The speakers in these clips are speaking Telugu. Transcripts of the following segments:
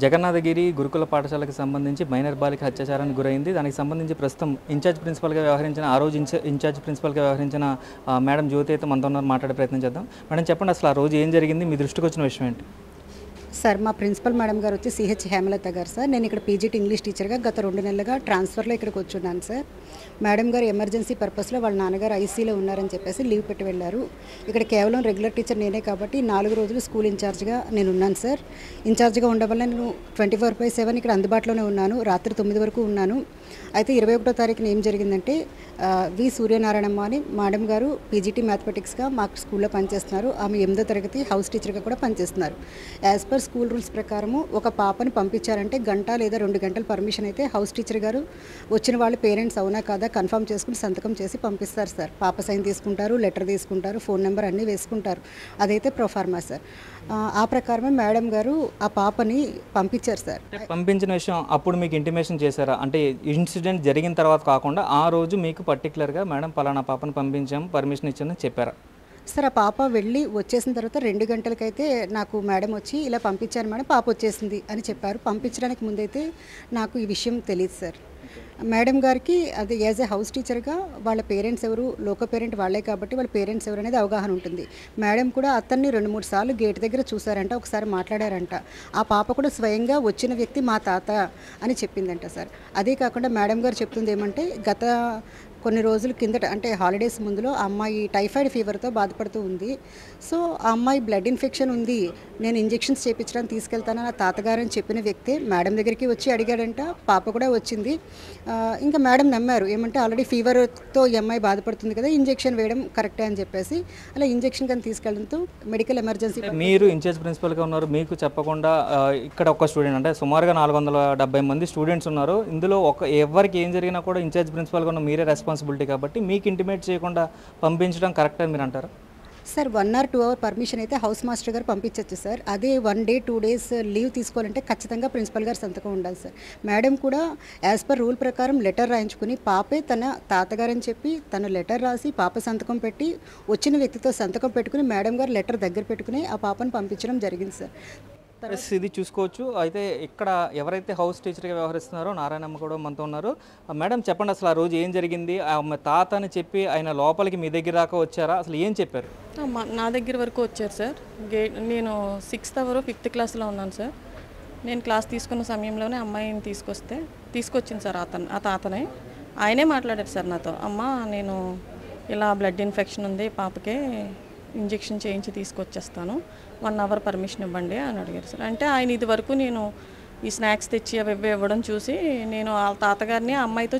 జగన్నాథగిరి గురుకుల పాఠశాలకు సంబంధించి మైనర్ బాలిక అత్యాచారానికి గురైంది. దానికి సంబంధించి ప్రస్తుతం ఇన్ఛార్జ్ ప్రిన్సిపల్గా వ్యవహరించిన ఆ రోజు ఇన్ఛార్జ్ ప్రిన్సిపల్గా వ్యవహరించిన మేడం జ్యోతి అయితే మనతో ఉన్నారు. మాట్లాడే ప్రయత్నం చేద్దాం. మేడం చెప్పండి, అసలు ఆ రోజు ఏం జరిగింది, మీ దృష్టికి వచ్చిన విషయం ఏంటి? సార్, మా ప్రిన్సిపల్ మేడం గారు వచ్చి సిహెచ్ హేమలత గారు సార్. నేను ఇక్కడ పీజీటీ ఇంగ్లీష్ టీచర్గా గత 2 నెలలుగా ట్రాన్స్ఫర్లో ఇక్కడికి వచ్చున్నాను సార్. మేడం గారు ఎమర్జెన్సీ పర్పస్లో వాళ్ళ నాన్నగారు ఐసీలో ఉన్నారని చెప్పేసి లీవ్ పెట్టి వెళ్ళారు. ఇక్కడ కేవలం రెగ్యులర్ టీచర్ నేనే కాబట్టి 4 రోజులు స్కూల్ ఇన్ఛార్జ్గా నేను ఉన్నాను సార్. ఇన్ఛార్జ్గా ఉండడం వల్ల నేను 24/7 ఇక్కడ అందుబాటులోనే ఉన్నాను. రాత్రి 9 వరకు ఉన్నాను. అయితే 21వ తారీఖున ఏం జరిగిందంటే వి సూర్యనారాయణమ్మ అని మేడం గారు పీజీటీ మ్యాథమెటిక్స్గా మాకు స్కూల్లో పనిచేస్తున్నారు. ఆమె 8వ తరగతి హౌస్ టీచర్గా కూడా పనిచేస్తున్నారు. యాజ్ పర్ స్కూల్ రూల్స్ ప్రకారము ఒక పాపని పంపించారంటే గంట లేదా 2 గంటల పర్మిషన్ అయితే హౌస్ టీచర్ గారు వచ్చిన వాళ్ళ పేరెంట్స్ అవునా కాదా కన్ఫర్మ్ చేసుకుని సంతకం చేసి పంపిస్తారు సార్. పాప సైన్ తీసుకుంటారు, లెటర్ తీసుకుంటారు, ఫోన్ నెంబర్ అన్నీ వేసుకుంటారు. అదైతే ప్రొఫార్మా సార్. ఆ ప్రకారమే మేడం గారు ఆ పాపని పంపించారు సార్. పంపించిన విషయం అప్పుడు మీకు ఇంటిమేషన్ చేశారా? అంటే ఇన్సిడెంట్ జరిగిన తర్వాత కాకుండా ఆ రోజు మీకు పర్టికులర్గా మేడం పలానా పాపను పంపించాము, పర్మిషన్ ఇచ్చామని చెప్పారా? సార్, ఆ పాప వెళ్ళి వచ్చేసిన తర్వాత 2 గంటలకైతే నాకు మేడం వచ్చి ఇలా పంపించాను మేడం, పాప వచ్చేసింది అని చెప్పారు. పంపించడానికి ముందైతే నాకు ఈ విషయం తెలియదు సార్. మేడం గారికి అది యాజ్ ఏ హౌస్ టీచర్గా వాళ్ళ పేరెంట్స్ ఎవరు, లోక పేరెంట్ వాళ్ళే కాబట్టి వాళ్ళ పేరెంట్స్ ఎవరు అనేది అవగాహన ఉంటుంది. మేడం కూడా అతన్ని 2-3 సార్లు గేట్ దగ్గర చూసారంట, ఒకసారి మాట్లాడారంట. ఆ పాప కూడా స్వయంగా వచ్చిన వ్యక్తి మా తాత అని చెప్పిందంట సార్. అదే కాకుండా మేడం గారు చెప్తుంది ఏమంటే గత కొన్ని రోజుల కిందట అంటే హాలిడేస్ ముందులో ఆ అమ్మాయి టైఫాయిడ్ ఫీవర్తో బాధపడుతూ ఉంది. సో ఆ అమ్మాయి బ్లడ్ ఇన్ఫెక్షన్ ఉంది, నేను ఇంజెక్షన్స్ చేయించడానికి తీసుకెళ్తానని ఆ తాతగారని చెప్పిన వ్యక్తే మేడం దగ్గరికి వచ్చి అడిగాడంట. పాప కూడా వచ్చింది. ఇంకా మేడం నమ్మారు ఏమంటే ఆల్రెడీ ఫీవర్తో ఈ అమ్మాయి బాధపడుతుంది కదా, ఇంజెక్షన్ వేయడం కరెక్టే అని చెప్పేసి అలా ఇంజెక్షన్ కానీ తీసుకెళ్ళడంతో మెడికల్ ఎమర్జెన్సీ. మీరు ఇన్ఛార్జ్ ప్రిన్సిపల్గా ఉన్నారు, మీకు చెప్పకుండా ఇక్కడ ఒక స్టూడెంట్ అంటే సుమారుగా 470 మంది స్టూడెంట్స్ ఉన్నారు. ఇందులో ఎవరికి ఏం జరిగినా కూడా ఇన్ఛార్జ్ ప్రిన్సిపల్గా ఉన్న మీరే రెస్పాన్సిబిలిటీ కాబట్టి మీకు ఇంటిమేట్ చేయకుండా పంపించడం కరెక్ట్ అని మీరు అంటారా? సార్, 1 or 2 అవర్ పర్మిషన్ అయితే హౌస్ మాస్టర్ గారు పంపించవచ్చు సార్. అదే 1 day 2 days లీవ్ తీసుకోవాలంటే ఖచ్చితంగా ప్రిన్సిపల్ గారు సంతకం ఉండాలి సార్. మేడం కూడా యాజ్ పర్ రూల్ ప్రకారం లెటర్ రాయించుకుని పాపే తన తాతగారని చెప్పి తను లెటర్ రాసి పాప సంతకం పెట్టి వచ్చిన వ్యక్తితో సంతకం పెట్టుకుని మేడం గారు లెటర్ దగ్గర పెట్టుకుని ఆ పాపను పంపించడం జరిగింది సార్. ఇది చూసుకోవచ్చు. అయితే ఇక్కడ ఎవరైతే హౌస్ టీచర్గా వ్యవహరిస్తున్నారో నారాయణమ్మ కూడా మనతో ఉన్నారు. మేడం చెప్పండి, అసలు ఆ రోజు ఏం జరిగింది? తాత అని చెప్పి ఆయన లోపలికి మీ దగ్గర దాకా వచ్చారా? అసలు ఏం చెప్పారు? నా దగ్గర వరకు వచ్చారు సార్. నేను 6th అవర్ 5th క్లాస్లో ఉన్నాను సార్. నేను క్లాస్ తీసుకున్న సమయంలోనే అమ్మాయిని తీసుకొచ్చింది సార్ ఆ తాతనే. ఆయనే మాట్లాడారు సార్ నాతో. అమ్మ, నేను ఇలా బ్లడ్ ఇన్ఫెక్షన్ ఉంది పాపకే, ఇంజెక్షన్ చేయించి తీసుకొచ్చేస్తాను, 1 hour పర్మిషన్ ఇవ్వండి అని అడిగారు సార్. అంటే ఆయన ఇది వరకు నేను ఈ స్నాక్స్ తెచ్చి అవి ఇవ్వడం చూసి నేను ఆ తాతగారిని ఆ అమ్మాయితో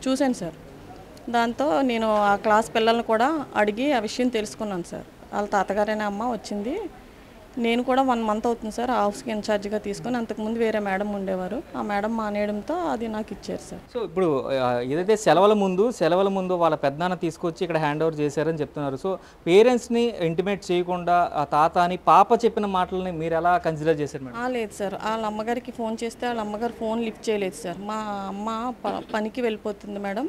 చూశాను సార్. దాంతో నేను ఆ క్లాస్ పిల్లల్ని కూడా అడిగి ఆ విషయం తెలుసుకున్నాను సార్. వాళ్ళ తాతగారైన అమ్మ వచ్చింది. నేను కూడా 1 month అవుతుంది సార్ హౌస్కి ఇన్ఛార్జ్గా తీసుకొని. అంతకుముందు వేరే మేడం ఉండేవారు, ఆ మేడం మానేయడంతో అది నాకు ఇచ్చారు సార్. సో ఇప్పుడు ఏదైతే సెలవుల ముందు వాళ్ళ పెద్దనాన్న తీసుకొచ్చి ఇక్కడ హ్యాండ్ ఓవర్ చేశారని చెప్తున్నారు. సో పేరెంట్స్ని ఇంటిమేట్ చేయకుండా ఆ తాత అని పాప చెప్పిన మాటలని మీరు ఎలా కన్సిడర్ చేశారు మేడం? లేదు సార్, వాళ్ళ అమ్మగారికి ఫోన్ చేస్తే వాళ్ళ అమ్మగారు ఫోన్ లిఫ్ట్ చేయలేదు సార్. మా అమ్మ పనికి వెళ్ళిపోతుంది మేడం,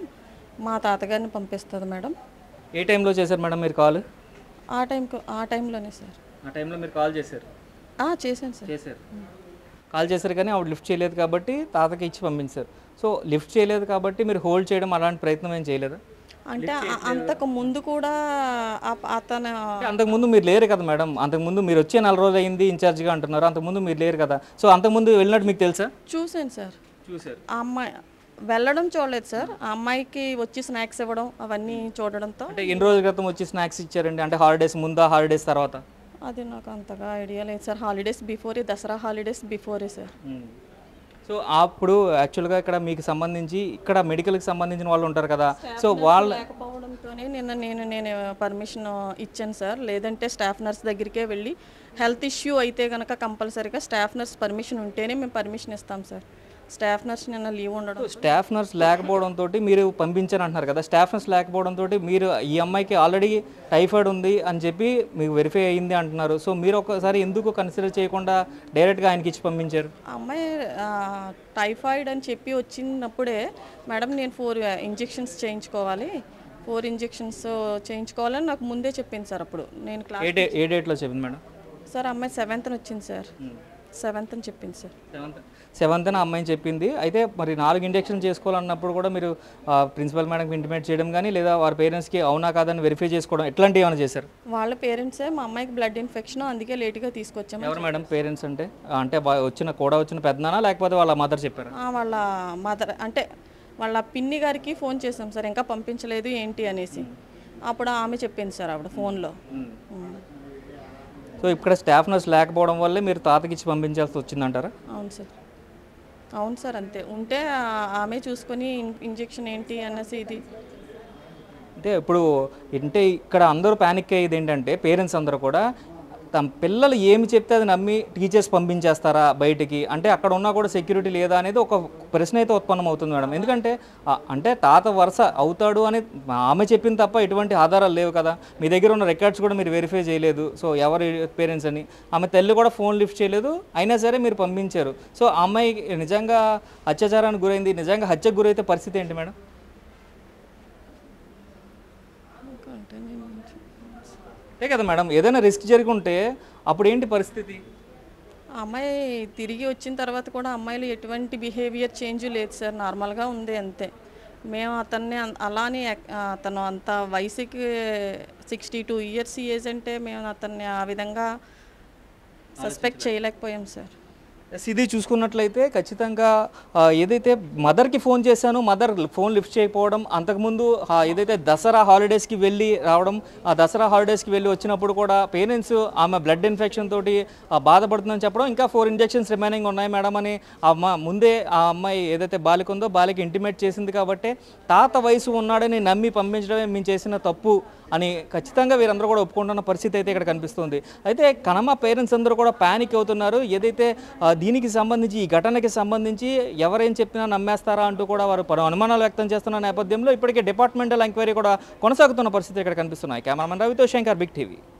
మా తాతగారిని పంపిస్తుంది మేడం. ఏ టైంలో చేశారు మేడం మీరు కాల్? ఆ టైంలోనే సార్. ఆ టైంలో మీరు కాల్ చేశారు? చేశాను సార్. కాల్ చేశారు కానీ ఆవిడ లిఫ్ట్ చేయలేదు కాబట్టి తాతకి ఇచ్చి పంపించారు. సో లిఫ్ట్ చేయలేదు కాబట్టి మీరు హోల్డ్ చేయడం అలాంటి ప్రయత్నం ఏం చేయలేదా? అంటే అంతకు ముందు కూడా అంతకుముందు మీరు లేరు కదా మేడం, అంతకుముందు మీరు వచ్చే 4 రోజులు అయింది ఇన్ఛార్జ్గా అంటున్నారు, అంతకుముందు మీరు లేరు కదా. సో అంతకుముందు వెళ్ళినట్టు మీకు తెలుసా? చూశాను సార్. చూశారు? ఆ అమ్మాయి వెళ్ళడం చూడలేదు సార్, ఆ అమ్మాయికి వచ్చి స్నాక్స్ ఇవ్వడం అవన్నీ చూడడంతో. అంటే ఎన్ని రోజుల క్రితం వచ్చి స్నాక్స్ ఇచ్చారండి? అంటే హాలిడేస్ ముందా, హాలిడేస్ తర్వాత? అది నాకు అంతగా ఐడియా లేదు sir. Holidays before, Dasara holidays before sir. So అప్పుడు యాక్చువల్గా ఇక్కడ మీకు సంబంధించి ఇక్కడ మెడికల్కి సంబంధించిన వాళ్ళు ఉంటారు కదా, సో వాళ్ళు లేకపోవడంతోనే నేను పర్మిషన్ ఇచ్చాను సార్. లేదంటే స్టాఫ్ నర్స్ దగ్గరికే వెళ్ళి హెల్త్ ఇష్యూ అయితే కనుక కంపల్సరీగా స్టాఫ్ నర్స్ పర్మిషన్ ఉంటేనే మేము పర్మిషన్ ఇస్తాం సార్. స్టాఫ్ నర్స్ నిన్న లీవ్ ఉండడం. స్టాఫ్ నర్స్ లేకపోవడంతో మీరు పంపించారు అంటున్నారు కదా, స్టాఫ్ నర్స్ లేకపోవడంతో మీరు ఈ అమ్మాయికి ఆల్రెడీ టైఫాయిడ్ ఉంది అని చెప్పి మీకు వెరిఫై అయ్యింది అంటున్నారు. సో మీరు ఒకసారి ఎందుకు కన్సిడర్ చేయకుండా డైరెక్ట్గా ఆయనకి ఇచ్చి పంపించారు? అమ్మాయి టైఫాయిడ్ అని చెప్పి వచ్చినప్పుడే మేడం నేను 4 ఇంజెక్షన్స్ చేయించుకోవాలి, 4 ఇంజెక్షన్స్ చేయించుకోవాలని నాకు ముందే చెప్పింది సార్. అప్పుడు నేను క్లాస్ ఏ డేట్లో చెప్పింది మేడం? సార్ అమ్మాయి 7th వచ్చింది సార్. 7th అని చెప్పింది సార్. సెవెంత్న అమ్మాయిని చెప్పింది. అయితే మరి 4 ఇంజెక్షన్ చేసుకోవాలన్నప్పుడు కూడా మీరు ప్రిన్సిపల్ మేడంకి ఇంటిమేట్ చేయడం కానీ లేదా వారి పేరెంట్స్కి అవునా కాదని వెరిఫై చేసుకోవడం ఎట్లాంటివి ఏమైనా చేశారు? వాళ్ళ పేరెంట్సే మా అమ్మాయికి బ్లడ్ ఇన్ఫెక్షన్ అందుకే లేట్గా తీసుకొచ్చాము. ఎవరు మేడం పేరెంట్స్ అంటే? అంటే వచ్చిన పెద్దనానా లేకపోతే వాళ్ళ మదర్ చెప్పారా? వాళ్ళ మదర్ అంటే వాళ్ళ పిన్ని గారికి ఫోన్ చేసాం సార్, ఇంకా పంపించలేదు ఏంటి అనేసి. అప్పుడు ఆమె చెప్పింది సార్ ఆవిడ ఫోన్లో. సో ఇక్కడ స్టాఫ్ నర్స్ లేకపోవడం వల్లే మీరు తాతకి ఇచ్చి పంపించాల్సి వచ్చిందంటారా? అవును సార్, అవును సార్, అంతే. ఉంటే ఆమె చూసుకొని ఇంజెక్షన్ ఏంటి అనేసి ఇది. అంటే ఇప్పుడు అంటే ఇక్కడ అందరూ ప్యానిక్ అయ్యేది ఏంటంటే పేరెంట్స్ అందరూ కూడా తమ పిల్లలు ఏమి చెప్తే అది నమ్మి టీచర్స్ పంపించేస్తారా బయటికి, అంటే అక్కడ ఉన్నా కూడా సెక్యూరిటీ లేదా అనేది ఒక ప్రశ్న అయితే ఉత్పన్నం అవుతుంది మేడం. ఎందుకంటే అంటే తాత వరుస అవుతాడు అని ఆమె చెప్పింది తప్ప ఎటువంటి ఆధారాలు లేవు కదా, మీ దగ్గర ఉన్న రికార్డ్స్ కూడా మీరు వెరిఫై చేయలేదు. సో ఎవరి పేరెంట్స్ అని ఆమె తల్లి కూడా ఫోన్ లిఫ్ట్ చేయలేదు, అయినా సరే మీరు పంపించారు. సో ఆ అమ్మాయి నిజంగా అత్యాచారానికి గురైంది, నిజంగా హత్యకు గురైతే పరిస్థితి ఏంటి మేడం? అంతే కదా మేడం, ఏదైనా రిస్క్ జరిగి ఉంటే అప్పుడు ఏంటి పరిస్థితి? అమ్మాయి తిరిగి వచ్చిన తర్వాత కూడా అమ్మాయిలు ఎటువంటి బిహేవియర్ చేంజ్ లేదు సార్, నార్మల్గా ఉంది అంతే. మేము అతన్ని అలానే అతను అంత వయసుకి 62 ఇయర్స్ ఏజ్ అంటే మేము అతన్ని ఆ విధంగా సస్పెక్ట్ చేయలేకపోయాం సార్. ఇది చూసుకున్నట్లయితే ఖచ్చితంగా ఏదైతే మదర్కి ఫోన్ చేశాను, మదర్ ఫోన్ లిఫ్ట్ చేయకపోవడం, అంతకుముందు ఏదైతే దసరా హాలిడేస్కి వెళ్ళి రావడం, ఆ దసరా హాలిడేస్కి వెళ్ళి వచ్చినప్పుడు కూడా పేరెంట్స్ ఆమె బ్లడ్ ఇన్ఫెక్షన్ తోటి బాధపడుతుందని చెప్పడం, ఇంకా 4 ఇంజెక్షన్స్ రిమైనింగ్ ఉన్నాయి మేడం అని ముందే ఆ అమ్మాయి ఏదైతే బాలిక ఉందో బాలిక ఇంటిమేట్ చేసింది కాబట్టి తాత వయసు ఉన్నాడని నమ్మి పంపించడమే మేము చేసిన తప్పు అని ఖచ్చితంగా వీరందరూ కూడా ఒప్పుకుంటున్న పరిస్థితి అయితే ఇక్కడ కనిపిస్తుంది. అయితే కనమ పేరెంట్స్ అందరూ కూడా ప్యానిక్ అవుతున్నారు. ఏదైతే దీనికి సంబంధించి ఈ ఘటనకి సంబంధించి ఎవరేం చెప్పినా నమ్మేస్తారా అంటూ కూడా వారు అనుమానాలు వ్యక్తం చేస్తున్న నేపథ్యంలో ఇప్పటికే డిపార్ట్మెంటల్ ఎంక్వైరీ కూడా కొనసాగుతున్న పరిస్థితి ఇక్కడ కనిపిస్తున్నాయి. కెమెరామెన్ రవితో శంకర్, బిగ్ టీవీ.